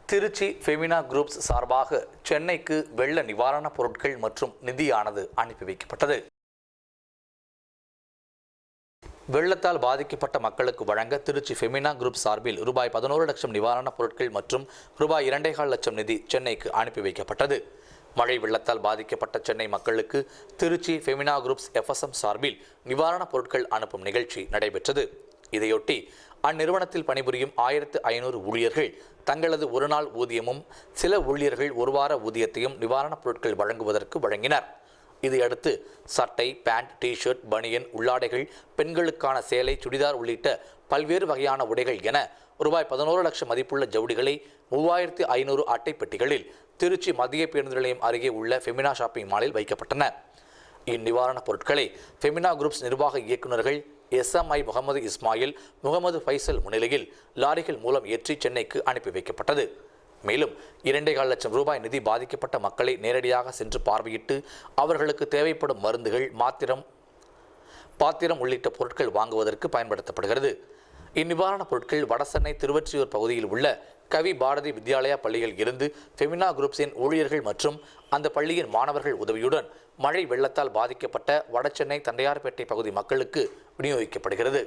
Trichy Femina groups சார்பாக சென்னைக்கு வெள்ள நிவாரணப் பொருட்கள் மற்றும் நிதியானது அனுப்பி வைக்கப்பட்டது. வெள்ளத்தால் பாதிக்கப்பட்ட மக்களுக்கு வழங்க திருச்சி ஃபெமினா குரூப் சார்பில் ரூபாய் 11 லட்சம் நிவாரணப் பொருட்கள் மற்றும் ரூபாய் 2.25 லட்சம் நிதி சென்னைக்கு அனுப்பி வைக்கப்பட்டது. மழை வெள்ளத்தால் பாதிக்கப்பட்ட சென்னை மக்களுக்கு திருச்சி ஃபெமினா குரூப்ஸ் FSM சார்பில் நிவாரணப் பொருட்கள் அனுப்பும் நிகழ்ச்சி நடைபெற்றது. இதையொட்டி அந்நிறுவனத்தில் பணிபுரியும் 1500 ஊழியர்கள் தங்களது ஒரு நாள் ஊதியமும் சில ஊழியர்கள் ஒரு வார ஊதியத்தையும் நிவாரணப் பொருட்கள் வழங்குவதற்கு வழங்கினர். இதையடுத்து சட்டை, பேண்ட், டிஷர்ட், பனியன், உள்ளாடைகள், பெண்களுக்கான சேலை, சுடிதார் உள்ளிட்ட பல்வேறு வகையான உடைகள் என ரூபாய் 11 லட்சம் மதிப்புள்ள ஜவுளிகளை 3500 அட்டை பெட்டிகளில் திருச்சி மத்திய பேருந்து நிலையம் அருகே உள்ள ஃபெமினா ஷாப்பிங் மாலில் வைக்கப்பட்டன. இந்நிவாரணப் பொருட்களை ஃபெமினா குரூப்ஸ் நிர்வாக இயக்குநர்கள் SMI முகமது இஸ்மாயில், முகமது ஃபைசல் முன்னிலையில் லாரிகள் மூலம் ஏற்றி சென்னைக்கு அனுப்பி வைக்கப்பட்டது. மேலும் 2.25 லட்சம் ரூபாய் நிதி பாதிக்கப்பட்ட மக்களை நேரடியாக சென்று பார்வையிட்டு அவர்களுக்கு தேவைப்படும் மருந்துகள், பாத்திரம் உள்ளிட்ட பொருட்கள் வாங்குவதற்கு பயன்படுத்தப்படுகிறது. இந்நிவாரணப் பொருட்கள் வடசென்னை திருவொற்றியூர் பகுதியில் உள்ள கவி பாரதி வித்யாலயா பள்ளியில் இருந்து ஃபெமினா குரூப்ஸின் ஊழியர்கள் மற்றும் அந்த பள்ளியின் மாணவர்கள் உதவியுடன் மழை வெள்ளத்தால் பாதிக்கப்பட்ட வடசென்னை தண்டையார்பேட்டை பகுதி மக்களுக்கு விநியோகிக்கப்படுகிறது.